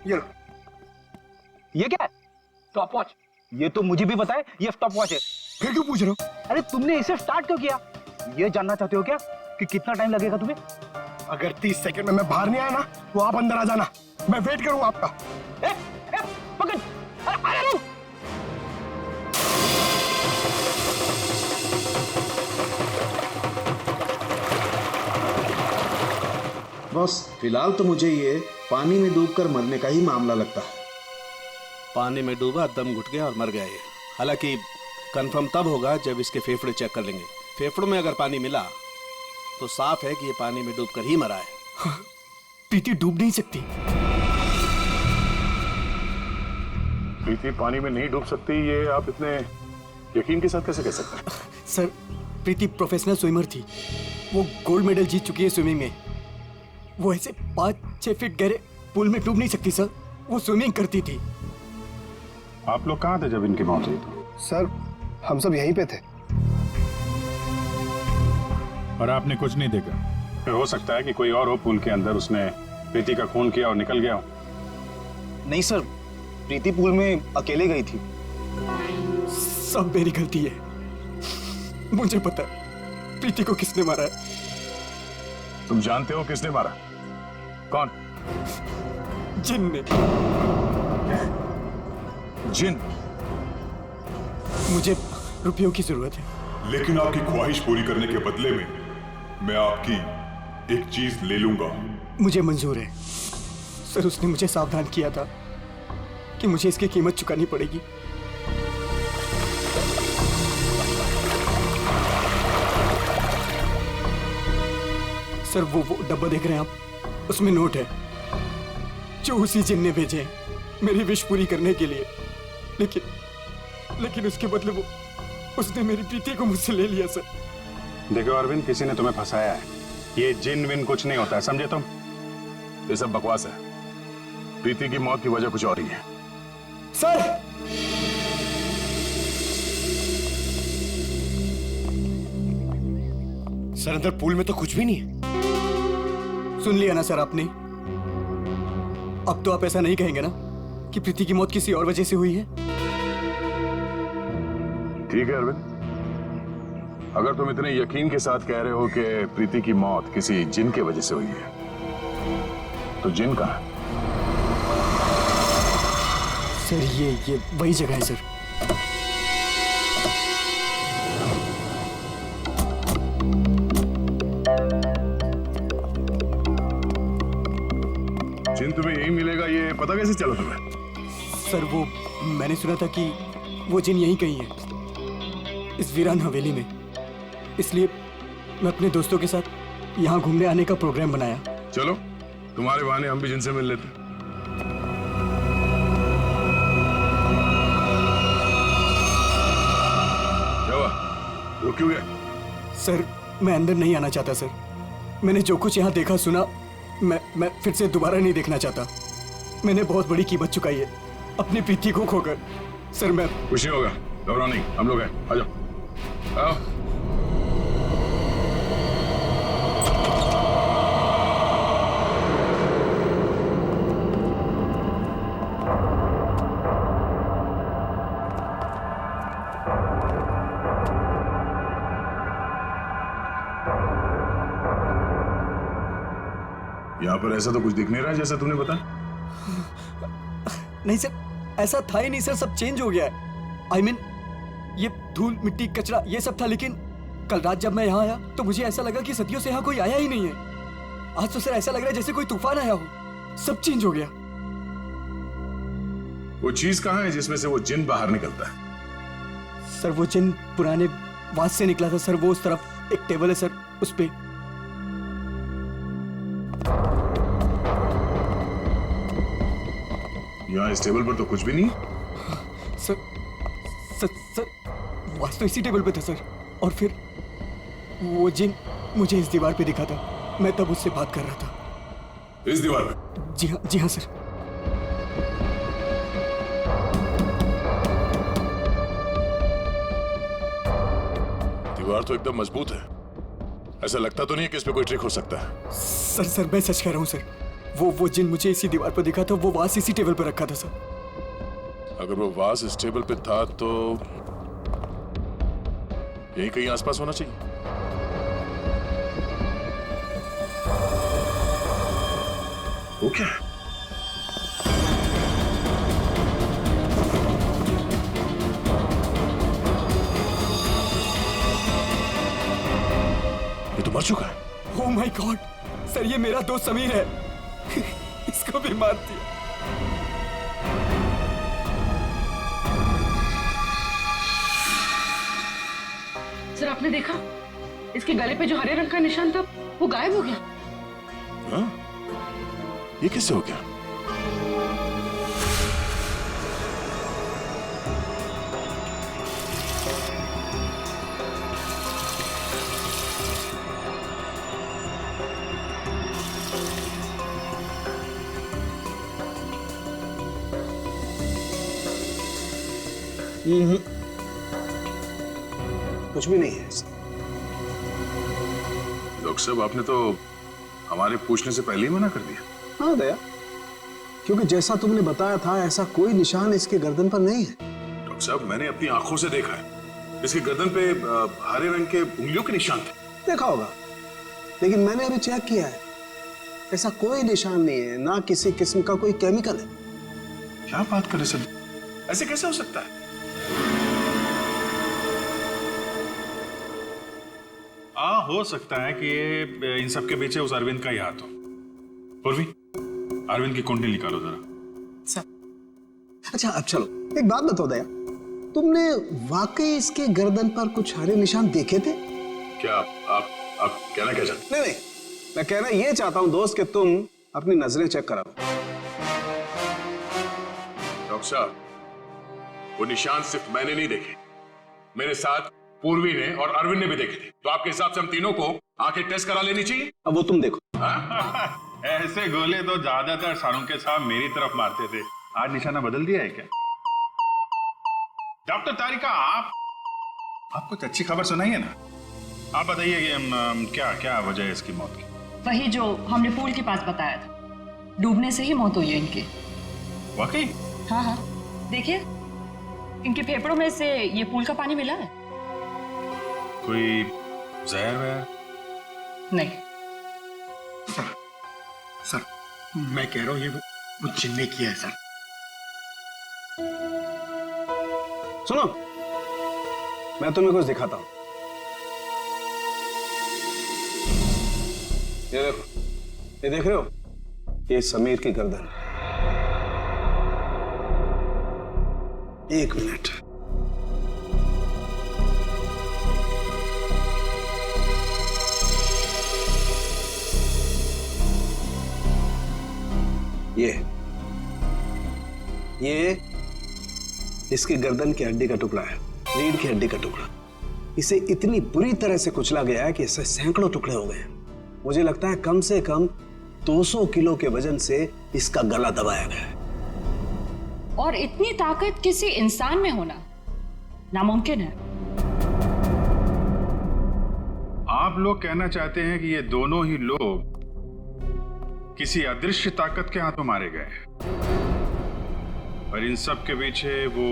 ये लो। ये क्या है? Stop watch. ये तो मुझे भी पता है ये स्टॉप वॉच है। फिर क्यों पूछ रहे हो? अरे तुमने इसे स्टार्ट क्यों किया? ये जानना चाहते हो क्या कि कितना टाइम लगेगा तुम्हें? अगर 30 सेकंड में मैं बाहर नहीं आया ना तो आप अंदर आ जाना, मैं वेट करूंगा आपका। पकड़। अरे रुक। बॉस, फिलहाल तो मुझे ये पानी में डूबकर मरने का ही मामला लगता है। पानी में डूबा, दम घुट गया और मर गया ये। हालांकि कंफर्म तब होगा जब इसके फेफड़े चेक कर लेंगे। फेफड़ों में अगर पानी मिला तो साफ है कि ये पानी में डूबकर ही मरा है। प्रीति डूब नहीं सकती। प्रीति पानी में नहीं डूब सकती, ये आप इतने यकीन के साथ कैसे कह सकते हैं? सर, प्रीति प्रोफेशनल स्विमर थी। वो गोल्ड मेडल जीत चुकी है स्विमिंग में। वो ऐसे 5-6 फीट गहरे पूल में डूब नहीं सकती सर। वो स्विमिंग करती थी। आप लोग कहाँ थे जब इनकी मौत हुई? तो सर, हम सब यहीं पे थे। और आपने कुछ नहीं देखा? फिर हो सकता है कि कोई और हो पूल के अंदर, उसने प्रीति का खून किया और निकल गया हो। नहीं सर, प्रीति पूल में अकेले गई थी। सब मेरी गलती है। मुझे पता है प्रीति को किसने मारा है। तुम जानते हो किसने मारा? कौन? जिन ने। जिन? मुझे रुपयों की जरूरत है। लेकिन आपकी ख्वाहिश पूरी करने के बदले में मैं आपकी एक चीज ले लूंगा। मुझे मंजूर है सर। उसने मुझे सावधान किया था कि मुझे इसकी कीमत चुकानी पड़ेगी। सर, वो डब्बा देख रहे हैं आप, उसमें नोट है जो उसी जिन ने भेजे हैं मेरी विश पूरी करने के लिए। लेकिन उसके बदले उसने मेरी प्रीति को मुझसे ले लिया सर। देखो अरविंद, किसी ने तुम्हें फंसाया है। ये जिन विन कुछ नहीं होता है, समझे तुम? ये सब बकवास है। प्रीति की मौत की वजह कुछ और ही है। सर, सर, अंदर पूल में तो कुछ भी नहीं है। सुन लिया ना सर आपने? अब तो आप ऐसा नहीं कहेंगे ना कि प्रीति की मौत किसी और वजह से हुई है? ठीक है अरविंद, अगर तुम इतने यकीन के साथ कह रहे हो कि प्रीति की मौत किसी जिन के वजह से हुई है, तो जिन कहाँ है? सर, ये वही जगह है सर। जिन तुम्हें यही मिलेगा, ये पता कैसे चला तुम्हें? सर, वो मैंने सुना था कि वो जिन यहीं कहीं है, इस वीरान हवेली में। इसलिए मैं अपने दोस्तों के साथ यहाँ घूमने आने का प्रोग्राम बनाया। चलो, तुम्हारे बहाने हम भी जिनसे मिल लेते। क्या हुआ? रुक क्यों गए? सर, मैं अंदर नहीं आना चाहता सर। मैंने जो कुछ यहाँ देखा सुना, मैं फिर से दोबारा नहीं देखना चाहता। मैंने बहुत बड़ी कीमत चुकाई है अपनी प्रीति को खोकर। सर, मैं खुशी होगा, घबराओ नहीं, हम लोग हैं। आ जाओ, आओ। यहाँ पर ऐसा तो कुछ दिख नहीं रहा जैसा तूने बताया। नहीं सर, ऐसा था ही नहीं सर। सब चेंज हो गया है। I mean, ये धूल मिट्टी कचरा ये सब था, लेकिन कल रात जब मैं यहाँ आया तो मुझे ऐसा लगा कि सदियों से यहाँ कोई आया ही नहीं है। आज तो सर ऐसा लग रहा है जैसे कोई तूफान आया हो। सब चेंज हो गया। वो चीज कहाँ है जिसमें से वो जिन बाहर निकलता है? सर, वो जिन पुराने वास से निकला था सर। वो उस तरफ एक टेबल है सर, उस पे। यहाँ इस टेबल पर तो कुछ भी नहीं। सर, सर, वास तो इसी टेबल पे था सर। और फिर वो जिन मुझे इस दीवार पे दिखा था। मैं तब उससे बात कर रहा था। इस दीवार पे? जी हाँ सर। दीवार तो एकदम मजबूत है। ऐसा लगता तो नहीं है कि इस पे कोई ट्रिक हो सकता है। सर, मैं सच कह रहा हूँ सर। वो जिन मुझे इसी दीवार पर दिखा था वो वास इसी टेबल पर रखा था सर। अगर वो वास इस टेबल पे था तो यही कहीं आसपास होना चाहिए। वो क्या है? ये तो मर चुका है। ओह माय गॉड सर, ये मेरा दोस्त समीर है। इसको भी मार दिया। सर आपने देखा इसके गले पे जो हरे रंग का निशान था वो गायब हो गया। हाँ? ये कैसे हो गया? कुछ भी नहीं है। डॉक्टर साहब आपने तो हमारे पूछने से पहले ही मना कर दिया। हाँ दया, क्योंकि जैसा तुमने बताया था ऐसा कोई निशान इसके गर्दन पर नहीं है। डॉक्टर साहब मैंने अपनी आंखों से देखा है, इसके गर्दन पे हरे रंग के उंगलियों के निशान थे। देखा होगा, लेकिन मैंने अभी चेक किया है, ऐसा कोई निशान नहीं है, ना किसी किस्म का कोई केमिकल है। क्या बात कर रहे सर, ऐसे कैसे हो सकता है? हो सकता है कि ये इन सब के पीछे उस अरविंद का ही हाथ हो। पूर्वी, अरविंद की कुंडली निकालो जरा। अच्छा अब चलो एक बात बताओ दया, तुमने वाकई इसके गर्दन पर कुछ हरे निशान देखे थे? क्या आप कहना क्या चाहते? नहीं, मैं कहना ये चाहता हूं दोस्त कि तुम अपनी नजरें चेक करा लो। डॉक्टर साहब वो निशान सिर्फ मैंने नहीं देखे, मेरे साथ पूर्वी ने और अरविंद ने भी देखे थे। तो आपके हिसाब से हम तीनों को आंखें टेस्ट करा लेनी चाहिए। अब वो तुम देखो। ऐसे गोले तो ज्यादातर शाहरुख के साहब मेरी तरफ मारते थे, आज निशाना बदल दिया है क्या? डॉक्टर तारिका, आप कुछ अच्छी खबर सुनाइए ना। आप बताइए क्या क्या वजह है इसकी मौत की? वही जो हमने पूल के पास बताया था, डूबने से ही मौत हुई है इनकी। वाकई? हाँ, देखिए इनके फेफड़ों में से ये पूल का पानी मिला है। कोई जहर वहर? नहीं। सर मैं कह रहा हूं ये वो जिन ने किया है सर। सुनो, मैं तुम्हें कुछ दिखाता हूं। ये देखो, ये देख रहे हो, ये समीर की गर्दन। एक मिनट, ये इसकी गर्दन की हड्डी का टुकड़ा है, रीढ़ की हड्डी का टुकड़ा। इसे इतनी बुरी तरह से कुचला गया है कि इससे सैकड़ों टुकड़े हो गए। मुझे लगता है कम से कम 200 किलो के वजन से इसका गला दबाया गया है। और इतनी ताकत किसी इंसान में होना नामुमकिन है। आप लोग कहना चाहते हैं कि ये दोनों ही लोग किसी अदृश्य ताकत के हाथों मारे गए, और इन सब के पीछे वो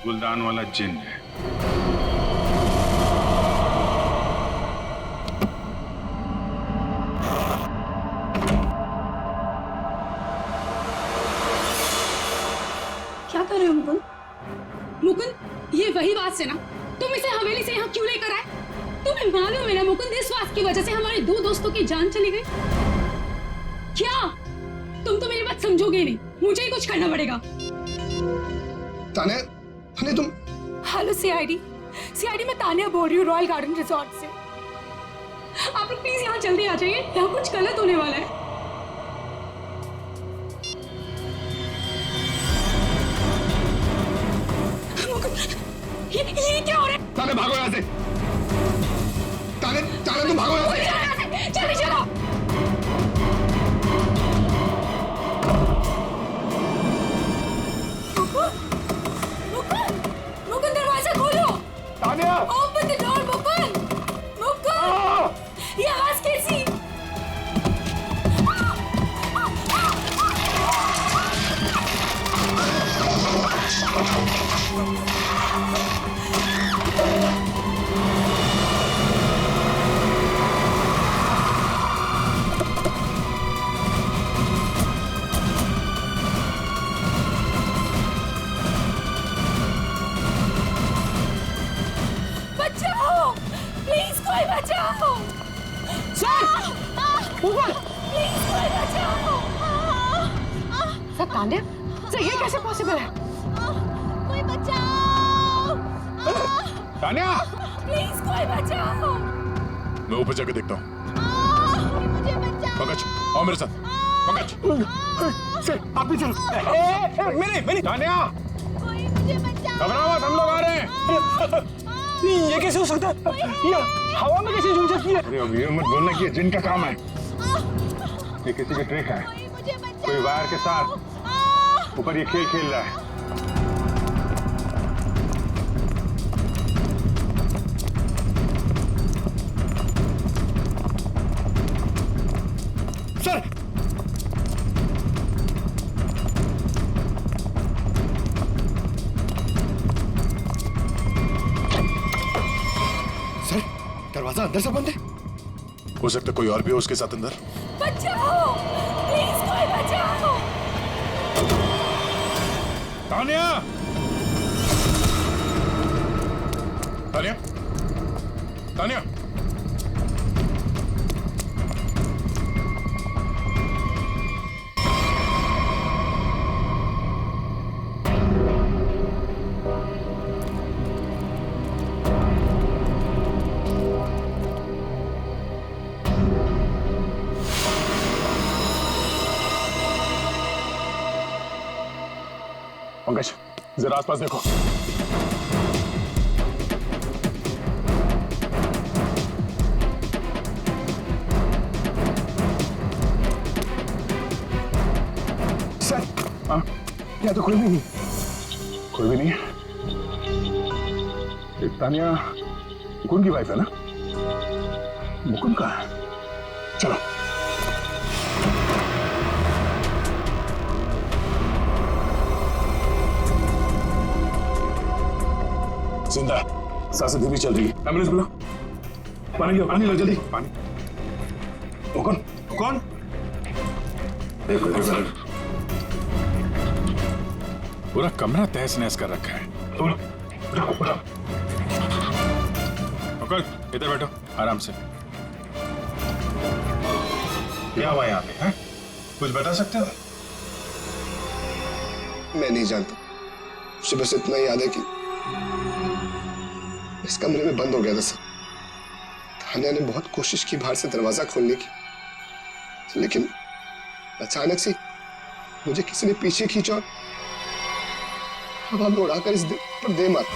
गुलदान वाला जिन है। क्या कर रहे हो मुकुंद? मुकुंद, ये वही बात है ना, तुम इसे हवेली से यहाँ क्यों लेकर आए? तुम्हें मालूम है ना मुकुंद, इस बात की वजह से हमारे 2 दोस्तों की जान चली गई। क्या तुम तो मेरी बात समझोगे नहीं, मुझे ही कुछ करना पड़ेगा। तान्या, तुम? हेलो सीआईडी मैं तान्या बोल रही हूँ, रॉयल गार्डन रिजॉर्ट से। आप लोग प्लीज यहाँ जल्दी आ जाइए, यहाँ कुछ गलत होने वाला है। ये क्या हो रहा है? तान्या भागो यहाँ से। तान्या तुम भागो यहाँ से। जल्दी चलो। मुकुंद दरवाजा खोलो। Tanya, open the door Mukund. ये आवाज कैसी? तान्या, सर ये कैसे पॉसिबल है? कोई बचाओ! तान्या, प्लीज कोई बचाओ! मैं ऊपर जाके देखता हूँ। मुझे बचाओ! पंकज, आओ मेरे साथ। पंकज, सर आप भी चलो। मेरी तान्या, कोई मुझे बचाओ! घबराओ मत, हम लोग आ रहे हैं। ये कैसे हो सकता है? ये हवा में कैसे झूल सकती है? अरे अब ये मत बोलना कि ये जिन का काम है। ये किसी की ट्रिक है। कोई वायर के साथ ऊपर ये खेल खेल रहा है। सर सर दरवाजा अंदर से बंद है। हो सकता है कोई और भी हो उसके साथ अंदर। बचाओ! प्लीज कोई बचाओ! तान्या, तान्या, तान्या, पंकज जरा आसपास देखो। सर हाँ, यहाँ तो कोई भी नहीं। कोई भी नहीं है। ये तान्या मुकुंद की वाइफ है ना? मुकुंद कहाँ है? चलो। जिंदा है, सांसें धीमी चल रही है। एम्बुलेंस बुला। पानी लो जल्दी। पानी। कौन? कौन? एक मिनट। पूरा कमरा तहस नहस कर रखा है। इधर बैठो आराम से। क्या हुआ यहाँ पे? कुछ बता सकते हो? मैं नहीं जानता, मुझे बस इतना याद है कि इस कमरे में बंद हो गया था सर। तान्या ने बहुत कोशिश की बाहर से दरवाजा खोलने की, लेकिन अचानक से मुझे किसी ने पीछे खींचा और हवा में उड़ाकर इस दिल पर दे मारा।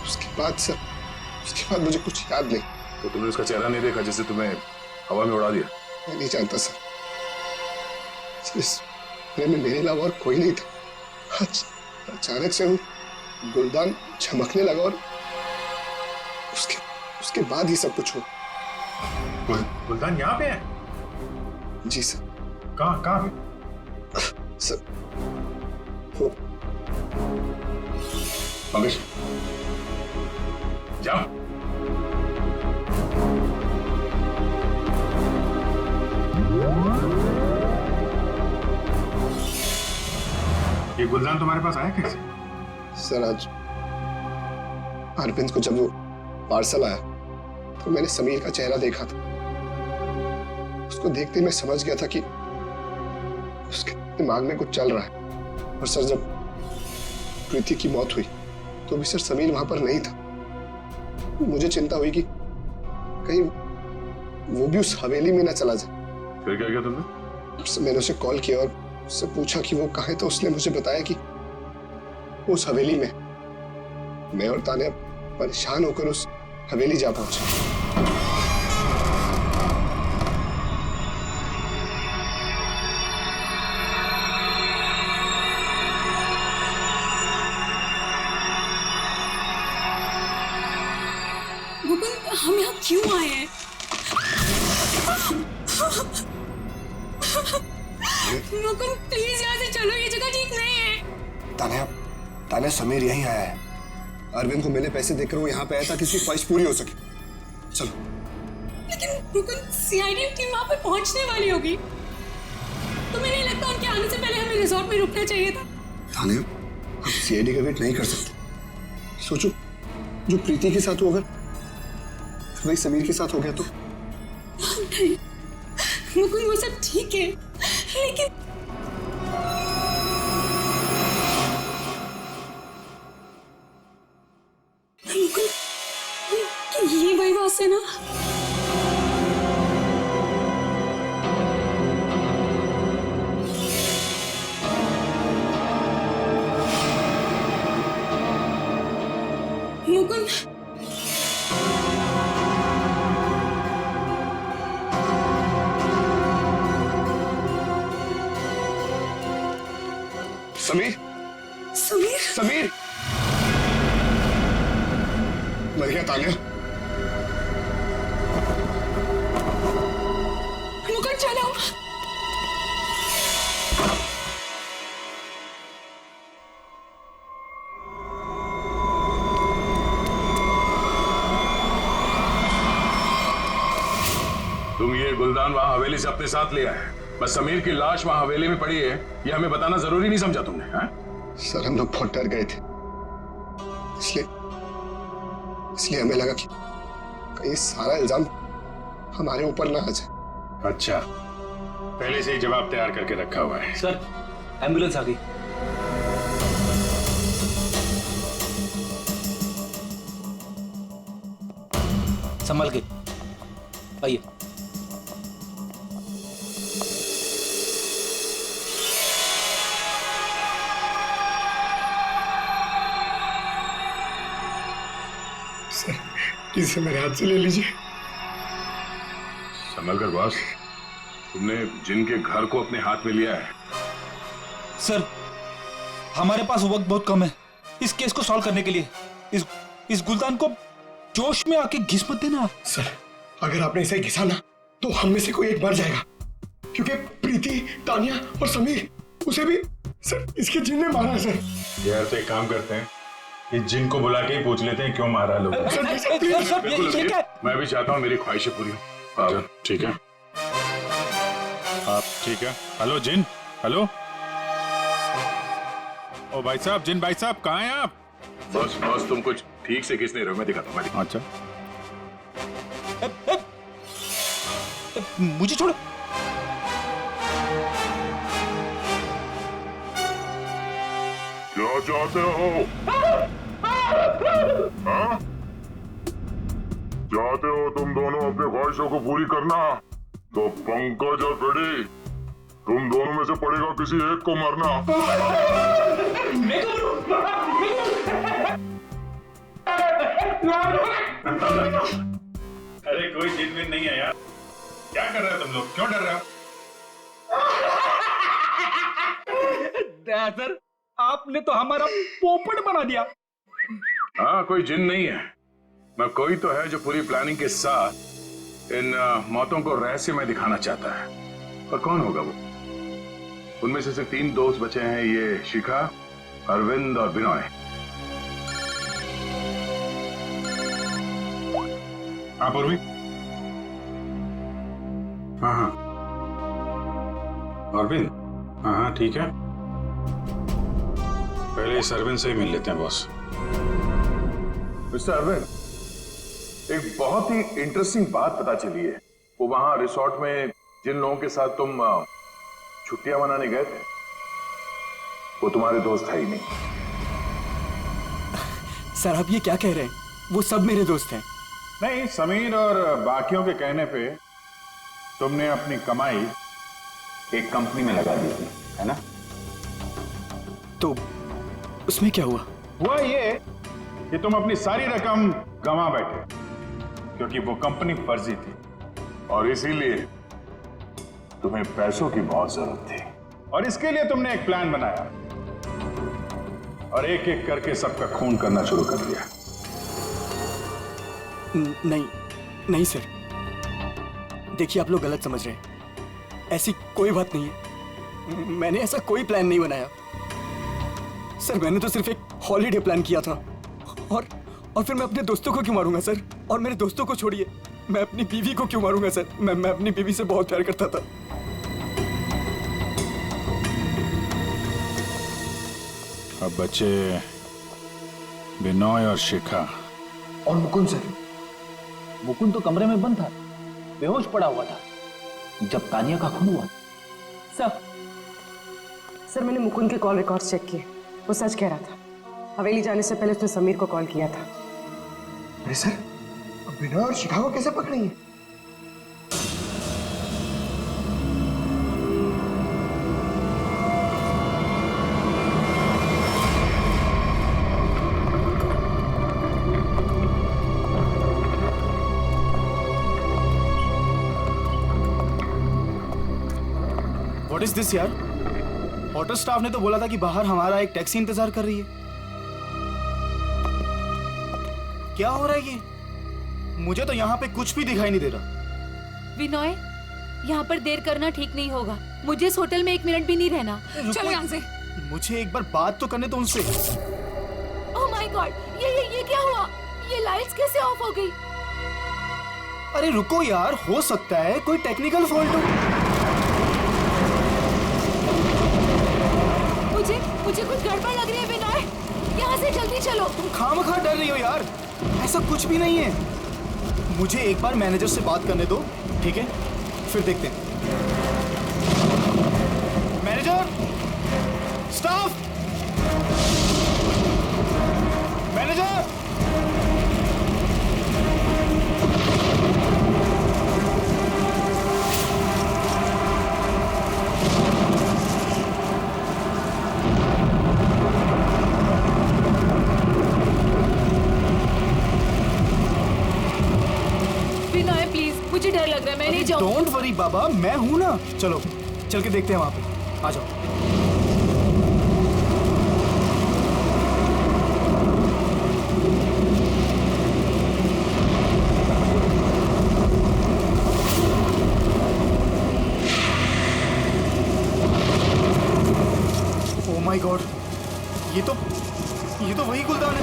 उसके बाद मुझे कुछ याद नहीं। तो तुमने उसका चेहरा नहीं देखा जिसे तुम्हें हवा में उड़ा दिया? मैं नहीं जानता सर, इस कमरे में मेरे अलावा और कोई नहीं था। अचानक से वो गुलदान चमकने लगा और उसके बाद ही सब कुछ हुआ। गुलदान यहाँ पे है? जी सर। कहाँ पे? सर वो पंकज जाओ। ये गुलदान तुम्हारे पास आया कैसे? सर आज अरविंद को जब वो पार्सल आया तो मैंने समीर का चेहरा देखा था। उसको देखते मैं समझ गया था कि उसके दिमाग में कुछ चल रहा है। और सर जब प्रीति की मौत हुई तो भी सर समीर वहां पर नहीं था। मुझे चिंता हुई कि कहीं वो भी उस हवेली में ना चला जाए। फिर क्या किया तुमने? मैंने उसे कॉल किया और उससे पूछा कि वो कहाँ है, तो उसने मुझे बताया कि उस हवेली में। मैं और तान्या परेशान होकर उस हवेली जा पहुंचे। मुकुंद, हम यहाँ क्यों आए हैं? मुकुंद प्लीज यहाँ से चलो, ये जगह ठीक नहीं है। तान्या समीर यहीं आया है। अरविंद को मैंने पैसे देकर वो यहाँ पे आया था कि उसकी ख्वाहिश पूरी हो सके। चलो। लेकिन मुकुंद, सीआईडी टीम वहाँ पे पहुँचने वाली होगी। तुम्हें नहीं लगता उनके आने से पहले हमें रिजॉर्ट में रुकना चाहिए था? तान्या, हम सीआईडी का वेट नहीं कर सकते। सोचो, जो प्रीति के साथ हो अगर वही समीर के साथ हो गया तो? नहीं मुकुंद, वो सब ठीक है, लेकिन मुकुंद, समीर, समीर, समीर, मर गया तानिया। मुकुंद चलो। तुम ये गुलदान वहां हवेली से अपने साथ ले आए, बस समीर की लाश वहां हवेली में पड़ी है ये हमें बताना जरूरी नहीं समझा तुमने? सर हम लोग बहुत डर गए थे, इसलिए हमें लगा कि कहीं सारा इल्जाम हमारे ऊपर ना आ जाए। अच्छा, पहले से ही जवाब तैयार करके रखा हुआ है। सर एम्बुलेंस आ गई। संभल के आइए। सर इसे मेरे हाथ से ले लीजिए। संभल कर बॉस, तुमने जिनके घर को अपने हाथ में लिया है। सर हमारे पास वक्त बहुत कम है इस केस को सॉल्व करने के लिए। इस गुलदान को जोश में आके घिस मत देना। सर अगर आपने इसे घिसा ना तो हम में से कोई एक मर जाएगा, क्योंकि प्रीति, तानिया और समीर, उसे भी सर इसके जिन ने मारा है। सर यार तो एक काम करते हैं, इस जिन को बुला के ही पूछ लेते हैं क्यों मारा लोग। मैं भी चाहता हूँ मेरी ख्वाहिशें पूरी हो। ठीक है आप ठीक है? हेलो जिन, हेलो। ओ भाई साहब, जिन भाई साहब कहाँ हैं आप? बस बस तुम कुछ ठीक से किस नहीं रहे हो, मैं दिखाता हूँ। अच्छा मुझे छोड़ो। क्या चाहते हो? हाँ? चाहते हो तुम दोनों अपनी ख्वाहिशों को पूरी करना? तो पंकज और फ्रेडी, तुम दोनों में से पड़ेगा किसी एक को मरना। अरे कोई जिन विन नहीं है यार, क्या कर रहे हो तुम लोग, क्यों डर रहे हो? सर आपने तो हमारा पोपट बना दिया। हाँ कोई जिन नहीं है, मैं कोई तो है जो पूरी प्लानिंग के साथ इन मौतों को रहस्य में दिखाना चाहता है। पर कौन होगा वो? उनमें से सिर्फ 3 दोस्त बचे हैं, ये शिखा, अरविंद और बिनॉय। हाँ पूर्वी, हाँ हाँ अरविंद, हाँ हाँ ठीक है, पहले इस अरविंद से ही मिल लेते हैं बॉस। मिस्टर अरविंद, एक बहुत ही इंटरेस्टिंग बात पता चली है। वो वहां रिसोर्ट में जिन लोगों के साथ तुम छुट्टियां मनाने गए थे, वो तुम्हारे दोस्त है ही नहीं। सर आप ये क्या कह रहे हैं? वो सब मेरे दोस्त हैं। नहीं, समीर और बाकियों के कहने पे तुमने अपनी कमाई एक कंपनी में लगा दी थी, है ना? तो उसमें क्या हुआ? हुआ ये कि तुम अपनी सारी रकम गंवा बैठे, क्योंकि वो कंपनी फर्जी थी और इसीलिए तुम्हें पैसों की बहुत जरूरत थी। और इसके लिए तुमने एक प्लान बनाया और एक एक करके सबका खून करना शुरू कर दिया। नहीं नहीं सर, देखिए आप लोग गलत समझ रहे हैं। ऐसी कोई बात नहीं है, मैंने ऐसा कोई प्लान नहीं बनाया। सर मैंने तो सिर्फ एक हॉलीडे प्लान किया था और फिर मैं अपने दोस्तों को क्यों मारूंगा सर? और मेरे दोस्तों को छोड़िए, मैं अपनी बीवी को क्यों मारूंगा सर? मैं अपनी बीवी से बहुत प्यार करता था। अब बचे बिनॉय और शिखा और मुकुंद सर। मुकुंद तो कमरे में बंद था, बेहोश पड़ा हुआ था जब तानिया का खून हुआ। सर मैंने मुकुंद के कॉल रिकॉर्ड्स चेक किए, वो सच कह रहा था। हवेली जाने से पहले उसने समीर को कॉल किया था। अरे सर, बिनॉय और शिखा को कैसे पकड़ेंगे? व्हाट इज दिस यार? होटल स्टाफ ने तो बोला था कि बाहर हमारा एक टैक्सी इंतजार कर रही है। क्या हो रहा है ये? मुझे तो यहाँ पे कुछ भी दिखाई नहीं दे रहा। विनय, यहाँ पर देर करना ठीक नहीं होगा। मुझे इस होटल में 1 मिनट भी नहीं रहना। चलो यहाँ से। मुझे एक बार बात तो करने दो उनसे। ओह माय गॉड, ये क्या हुआ? ये लाइट्स कैसे ऑफ हो गई? अरे रुको यार, हो सकता है कोई टेक्निकल फॉल्ट हो। मुझे कुछ गड़बड़ लग रही है विनय, यहाँ से जल्दी चलो। तुम खामखा डर रही हो यार, ऐसा कुछ भी नहीं है। मुझे एक बार मैनेजर से बात करने दो, ठीक है? फिर देखते हैं। Manager, staff, manager. Vinay please, मुझे डर लग रहा है, मैं नहीं जाऊंगी। डोंट वरी बाबा, मैं हूं ना। चलो चल के देखते हैं वहां पे। आ जाओ। ओह माय गॉड, ये तो वही गुलदान है।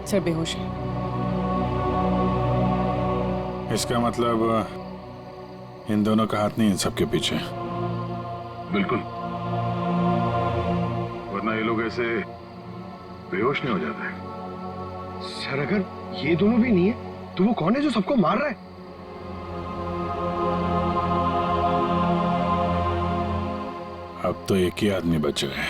सर बेहोश है। इसका मतलब इन दोनों का हाथ नहीं इन सबके पीछे। बिल्कुल, वरना ये लोग ऐसे बेहोश नहीं हो जाते। सर अगर ये दोनों भी नहीं है तो वो कौन है जो सबको मार रहा है? अब तो एक ही आदमी बच गए।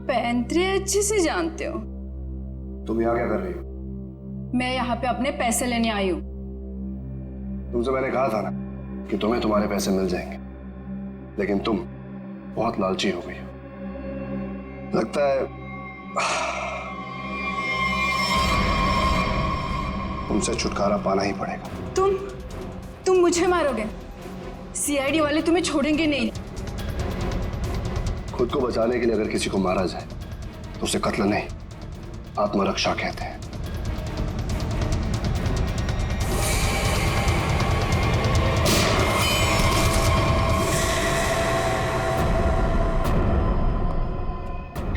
पैंतरे अच्छे से जानते हो। तुम यहाँ क्या कर रही हो? मैं यहाँ पे अपने पैसे लेने आई हूँ। तुमसे मैंने कहा था ना कि तुम्हें तुम्हारे पैसे मिल जाएंगे, लेकिन तुम बहुत लालची हो गई हो। लगता है तुमसे छुटकारा पाना ही पड़ेगा। तुम मुझे मारोगे? सीआईडी वाले तुम्हें छोड़ेंगे नहीं। खुद को बचाने के लिए अगर किसी को मारा जाए तो उसे कत्ल नहीं, आत्मरक्षा कहते हैं।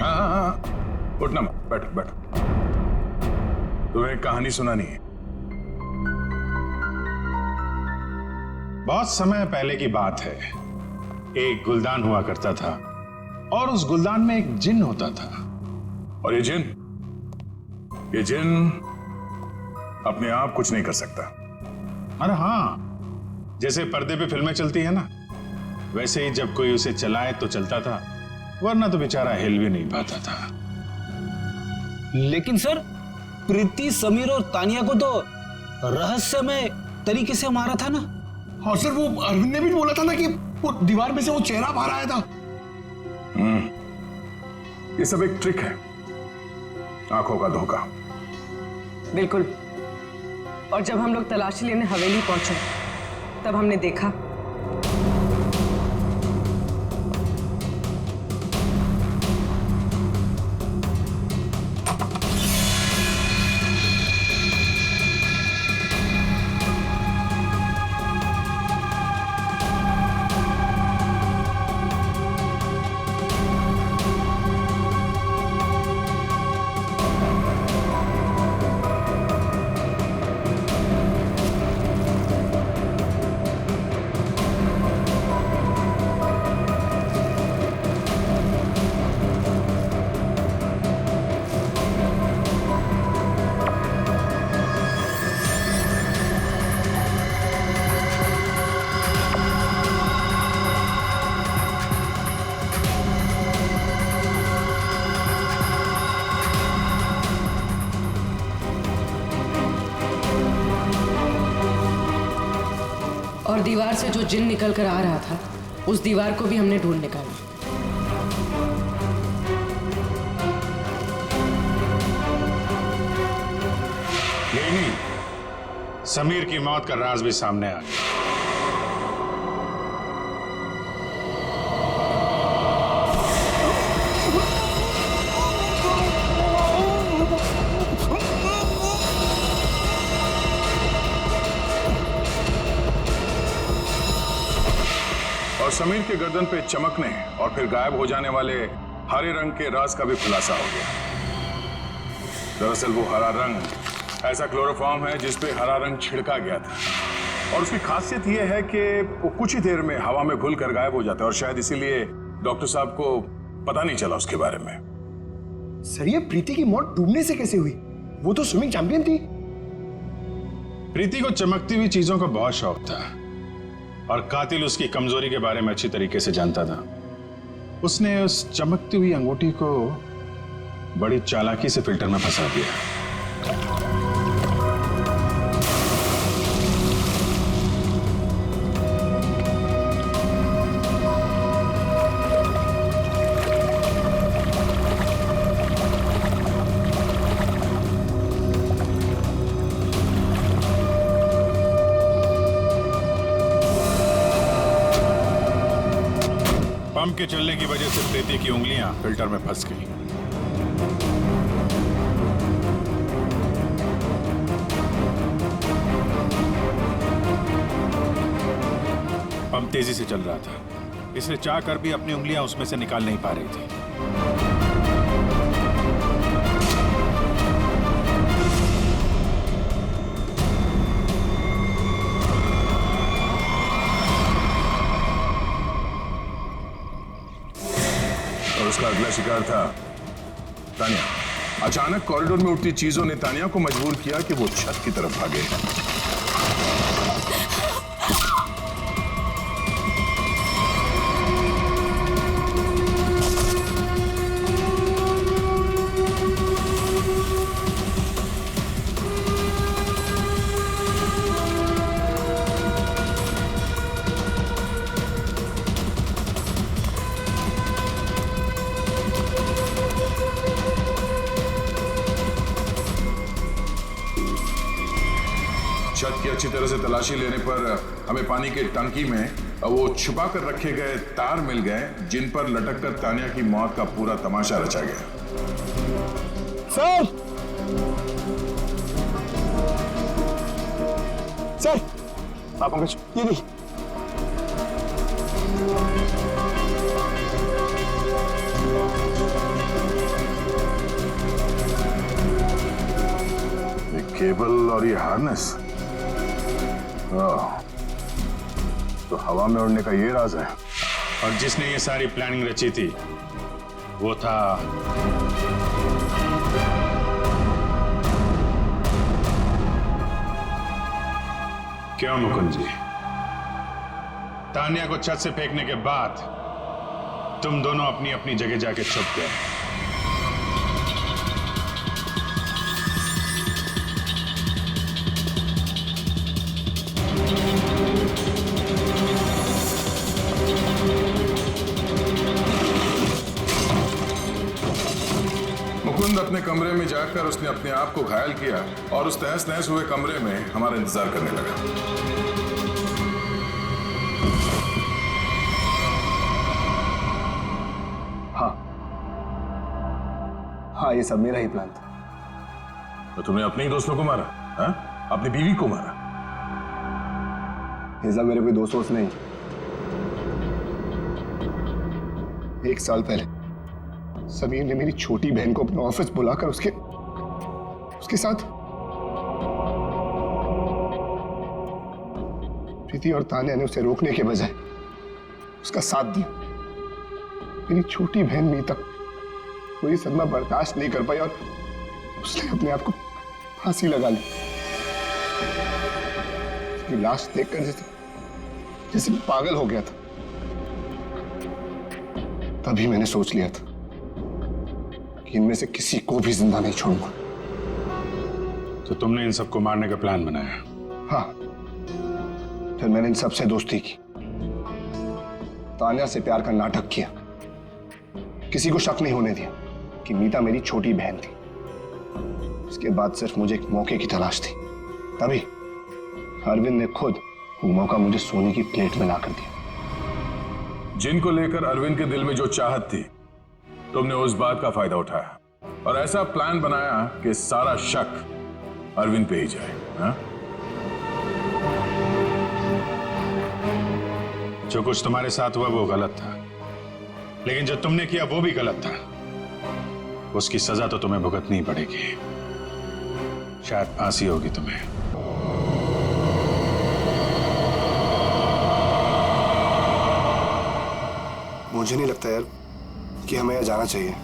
हाँ, उठना मत, बैठो बैठो। तुम्हें एक कहानी सुनानी है। बहुत समय पहले की बात है। एक गुलदान हुआ करता था और उस गुलदान में एक जिन होता था। और ये जिन अपने आप कुछ नहीं कर सकता। अरे हाँ, जैसे पर्दे पे फिल्में चलती है ना, वैसे ही जब कोई उसे चलाए तो चलता था, वरना तो बेचारा हिल भी नहीं पाता था। लेकिन सर, प्रीति, समीर और तानिया को तो रहस्यमय तरीके से मारा था ना। और सर वो अरविंद ने भी बोला था ना कि वो दीवार में से वो चेहरा बाहर आया था। ये सब एक ट्रिक है, आंखों का धोखा। बिल्कुल। और जब हम लोग तलाशी लेने हवेली पहुंचे तब हमने देखा और दीवार से जो जिन निकल कर आ रहा था, उस दीवार को भी हमने ढूंढ निकाला। नहीं, समीर की मौत का राज भी सामने आ गया। और समीर के गर्दन पे चमकने और फिर गायब हो जाने वाले हरे रंग के राज का भी खुलासा हो गया। दरअसल वो हरा रंग ऐसा क्लोरोफॉर्म है जिस पे हरा रंग छिड़का गया था, और उसकी खासियत ये है कि वो कुछ ही देर में हवा में घुल कर गायब हो जाता है, और शायद इसीलिए डॉक्टर साहब को पता नहीं चला उसके बारे में। सर ये प्रीति की मौत डूबने से कैसे हुई? वो तो स्विमिंग चैंपियन थी। प्रीति को चमकती हुई चीजों का बहुत शौक था, और कातिल उसकी कमजोरी के बारे में अच्छी तरीके से जानता था। उसने उस चमकती हुई अंगूठी को बड़ी चालाकी से फिल्टर में फंसा दिया। पंप के चलने की वजह से प्रीति की उंगलियां फिल्टर में फंस गई। पंप तेजी से चल रहा था, इसलिए चाहकर भी अपनी उंगलियां उसमें से निकाल नहीं पा रही थी। और उसका अगला शिकार था तानिया। अचानक कॉरिडोर में उठती चीजों ने तानिया को मजबूर किया कि वो छत की तरफ भागे। छत की अच्छी तरह से तलाशी लेने पर हमें पानी के टंकी में वो छुपा कर रखे गए तार मिल गए, जिन पर लटक कर तानिया की मौत का पूरा तमाशा रचा गया। सर सर आप पंकज, ये नहीं। ये केबल और ये हार्नेस, तो हवा में उड़ने का ये राज है। और जिसने ये सारी प्लानिंग रची थी वो था क्यों मुकुंद जी, तानिया को छत से फेंकने के बाद तुम दोनों अपनी अपनी जगह जाके छुप गए। मुकुंद अपने कमरे में जाकर उसने अपने आप को घायल किया और उस तहस नहस हुए कमरे में हमारा इंतजार करने लगा। हाँ, ये सब मेरा ही प्लान था। तो तुमने अपने ही दोस्तों को मारा? हाँ? अपनी बीवी को मारा? ये सब मेरे कोई दोस्त नहीं। 1 साल पहले समीर ने मेरी छोटी बहन को अपने ऑफिस बुलाकर उसके साथ प्रीति और तान्या ने उसे रोकने के बजाय उसका साथ दिया। मेरी छोटी बहन मीता कोई सदमा बर्दाश्त नहीं कर पाई और उसने अपने आप को फांसी लगा ली। उसकी लाश देखकर जैसे पागल हो गया था। तभी मैंने सोच लिया था कि इनमें से किसी को भी जिंदा नहीं छोड़ूंगा। तो तुमने इन सबको मारने का प्लान बनाया? हाँ, फिर मैंने इन सबसे दोस्ती की, तान्या से प्यार का नाटक किया, किसी को शक नहीं होने दिया कि मीता मेरी छोटी बहन थी। उसके बाद सिर्फ मुझे एक मौके की तलाश थी, तभी अरविंद ने खुद वो मौका मुझे सोने की प्लेट में लाकर दिया। जिनको लेकर अरविंद के दिल में जो चाहत थी, तुमने उस बात का फायदा उठाया और ऐसा प्लान बनाया कि सारा शक अरविंद पे ही जाए। हाँ? जो कुछ तुम्हारे साथ हुआ वो गलत था, लेकिन जो तुमने किया वो भी गलत था। उसकी सजा तो तुम्हें भुगतनी ही पड़ेगी। शायद फांसी होगी तुम्हें। मुझे नहीं लगता यार कि हमें यहाँ जाना चाहिए।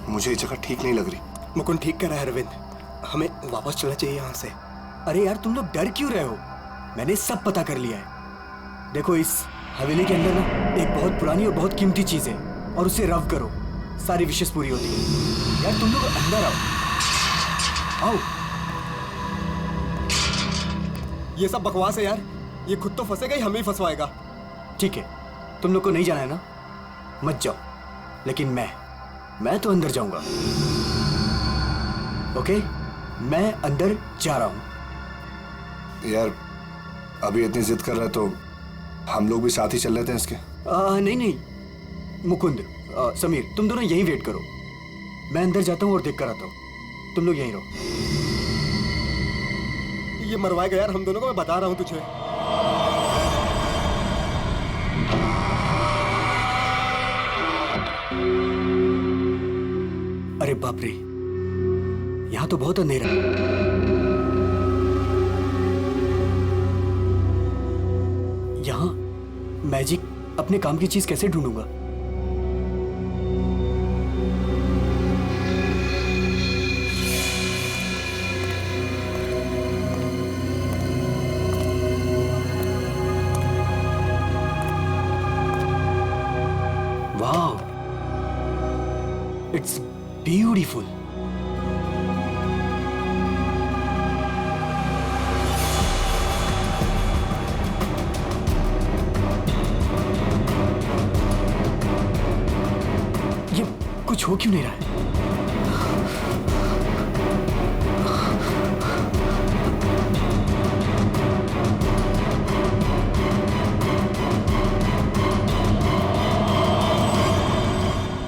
मुझे ये जगह ठीक नहीं लग रही। मुकुंद ठीक कर रहा है अरविंद, हमें वापस चलना चाहिए यहाँ से। अरे यार तुम लोग डर क्यों रहे हो? मैंने सब पता कर लिया है। देखो इस हवेली के अंदर ना एक बहुत पुरानी और बहुत कीमती चीज है और उसे रव करो, सारी विशेष पूरी होती है। यार तुम लोग अंदर आओ। ये सब बकवास है यार, ये खुद तो फंसेगा ही हमें ही फंसवाएगा। ठीक है, तुम लोग को नहीं जाना है ना, मत जाओ, लेकिन मैं तो अंदर जाऊंगा। ओके, मैं अंदर जा रहा हूं। यार अभी इतनी जिद कर रहा है तो हम लोग भी साथ ही चल लेते हैं इसके। नहीं मुकुंद, समीर, तुम दोनों यहीं वेट करो। मैं अंदर जाता हूँ और देख कर आता हूँ, तुम लोग यहीं रहो। ये मरवाएगा यार हम दोनों को, मैं बता रहा हूँ तुझे। अरे बाप रे, यहाँ तो बहुत अंधेरा है। यहाँ मैजिक अपने काम की चीज कैसे ढूंढूंगा? वाह, इट्स ब्यूटीफुल। ये कुछ हो क्यों नहीं रहा है?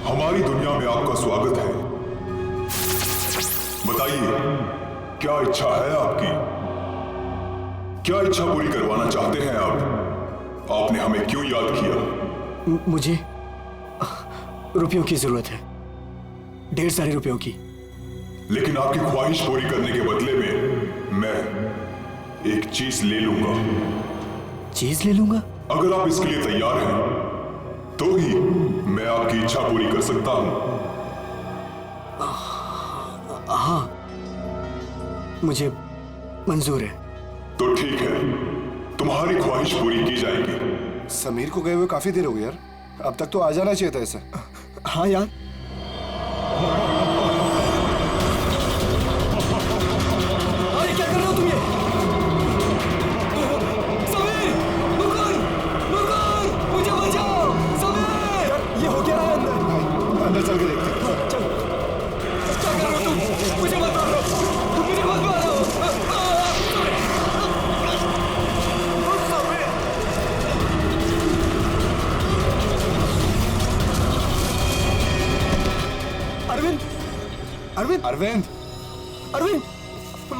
हमारी दुनिया में आपका स्वागत है। बताइए, क्या इच्छा है आपकी? क्या इच्छा पूरी करवाना चाहते हैं आप? आपने हमें क्यों याद किया? मुझे रुपयों की जरूरत है, ढेर सारे रुपयों की। लेकिन आपकी ख्वाहिश पूरी करने के बदले में मैं एक चीज ले लूंगा। चीज ले लूंगा? अगर आप इसके लिए तैयार हैं तो ही मैं आपकी इच्छा पूरी कर सकता हूं। हाँ, मुझे मंजूर है। तो ठीक है, तुम्हारी ख्वाहिश पूरी की जाएगी, समीर को गए हुए काफी देर हो गई यार, अब तक तो आ जाना चाहिए था इसे। हाँ यार। अरे क्या कर रहे हो तुम ये? समीर! मुकुंद! मुकुंद! मुझे बचाओ! समीर! ये हो क्या रहा है अंदर? अंदर चल के देखते हैं। चल। क्या कर रहे हो तुम? मुझे मत मारो! मुझे मत मारो! अरविंद! अरविंद! अरविंद! अरविंद!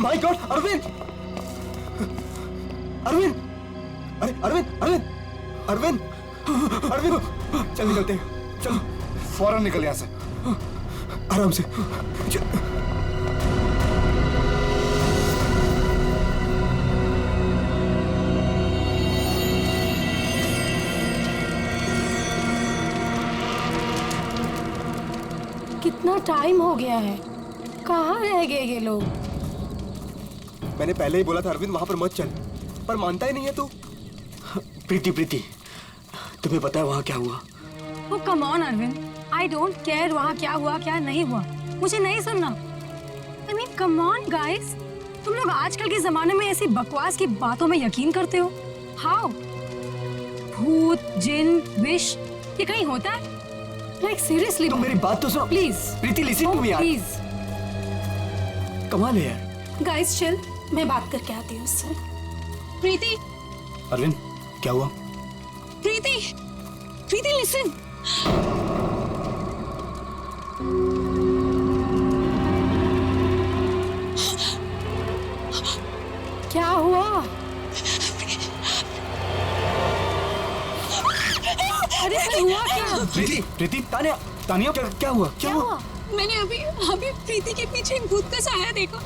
My God! अरविंद! अरविंद! अरे अरविंद! अरविंद! अरविंद! अरविंद! चल निकलते हैं, चलो फौरन निकल यहाँ से, आराम से। कितना टाइम हो गया है, कहाँ रह गए ये लोग? मैंने पहले ही बोला था अरविंद वहां पर मत चल, पर मानता ही नहीं है तू। प्रीति, प्रीति, तुम्हें पता है वहां क्या हुआ? वो come on Arvind, I don't care वहाँ क्या हुआ क्या नहीं हुआ, मुझे नहीं सुनना। I mean come on guys, तुम लोग आजकल के जमाने में ऐसी बकवास की बातों में यकीन करते हो? हाउ? भूत, जिन, विश, ये कहीं होता है? लाइक सीरियसली तुम मेरी बात तो सुनो please. Preeti, listen to me यार, प्लीज। कमाल है यार। गाइस चिल, मैं बात करके आती हूँ उससे। प्रीति, अरविंद क्या हुआ? प्रीति, प्रीति लिसन। क्या हुआ? अरे हुआ क्या? प्रीति, प्रीति, तानिया, तानिया, क्या हुआ? क्या हुआ? मैंने अभी प्रीति के पीछे एक भूत का साया देखा।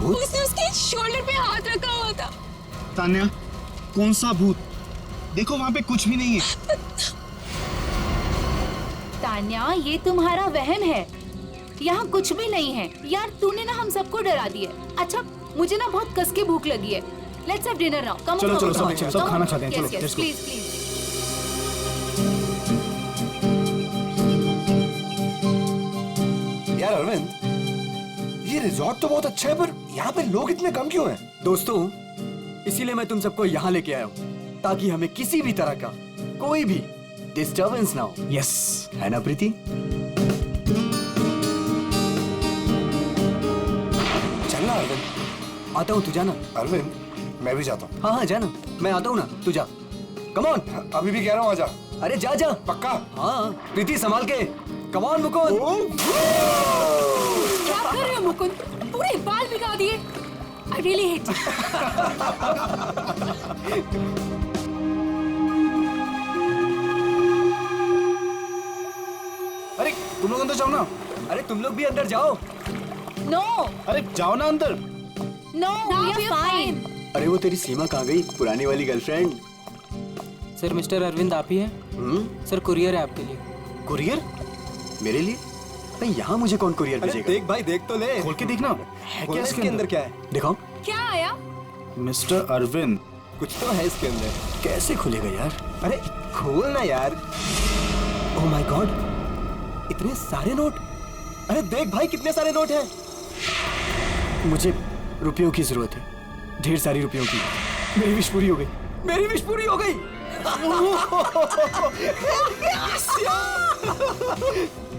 उसने उसके शोल्डर पे हाथ रखा हुआ था। तान्या, कौन सा भूत? देखो वहाँ पे कुछ भी नहीं है। तान्या, ये तुम्हारा वहम है, यहाँ कुछ भी नहीं है। यार तूने ना हम सबको डरा दिया। अच्छा, मुझे ना बहुत कस के भूख लगी है। Let's have dinner now. Come चलो सब खाना चाहते हैं, चलो प्लीज प्लीज। यार अरविंद, ये रिजॉर्ट तो बहुत अच्छा है, पर यहाँ पे लोग इतने कम क्यों हैं? दोस्तों, इसीलिए मैं तुम सबको यहाँ लेके आया हूँ, ताकि हमें किसी भी तरह का कोई भी डिस्टर्बेंस ना हो। यस, है ना प्रीति? चलना अरविंद। आता हूँ, तू जाना। अरविंद, मैं भी जाता हूँ। हाँ हाँ जाना, मैं आता हूँ ना, तू जा। Come on. अभी भी कह रहा हूँ आजा। अरे जा जा। पक्का? हाँ प्रीति, संभाल के। Come on Mukund. क्या कर रहे हो मुकुंद? पूरे बाल बिगा दिए। I really hate you. अरे तुम लोग अंदर जाओ ना। अरे तुम लोग भी अंदर जाओ। नो। अरे जाओ ना अंदर। No, we are fine. अरे वो तेरी सीमा कहाँ गई, पुरानी वाली गर्लफ्रेंड? सर, मिस्टर अरविंद आप ही हैं? सर, कुरियर है आपके लिए। कुरियर? मेरे लिए? नहीं, यहाँ मुझे कौन कुरियर भेजेगा? देख भाई, देख तो ले। खोल के देखना। है क्या इसके अंदर? क्या है? दिखाओ। क्या आया? मिस्टर अरविंद, कुछ तो है इसके अंदर। कैसे खुलेगा यार? अरे खोल ना यार। ओह माय गॉड, इतने सारे नोट। अरे देख भाई, कितने सारे नोट हैं। मुझे रुपयों की जरूरत है, ढेर सारी रुपयों की। मेरी विश पूरी हो गई, मेरी विश पूरी हो गई।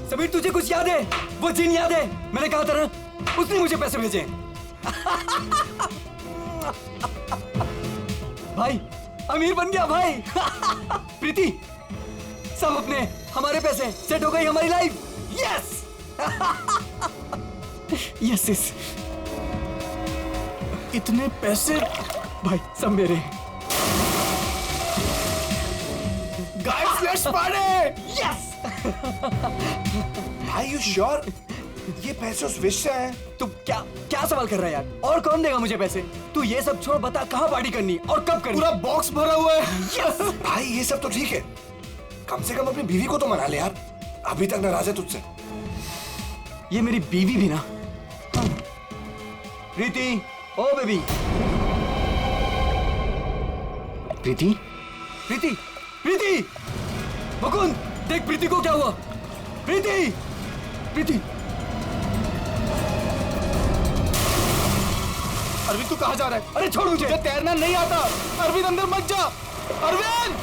समीर, तुझे कुछ याद है? वो जिन याद है? मैंने कहा था ना, उसने मुझे पैसे भेजे। भाई, अमीर बन गया भाई। प्रीति, सब अपने हमारे पैसे, सेट हो गई हमारी लाइफ। Yes yes yes. इतने पैसे भाई, सब मेरे। Guys, let's party. यस। भाई, यू श्योर ये पैसे उस विश से आए? तू क्या क्या सवाल कर रहा है यार? और कौन देगा मुझे पैसे? तू ये सब छोड़, बता कहाँ पार्टी करनी और कब करनी? पूरा बॉक्स भरा हुआ है। यस। भाई, ये सब तो ठीक है, कम से कम अपनी बीवी को तो मना ले यार, अभी तक नाराज है तुझसे। ये मेरी बीवी भी ना। प्रीति, ओ बेबी। प्रीति, प्रीति, प्रीति! मुकुंद, देख प्रीति को क्या हुआ? प्रीति! प्रीति! अरविंद तू कहाँ जा रहा है? अरे छोड़ मुझे! तैरना नहीं आता। अरविंद अंदर मत जा। अरविंद!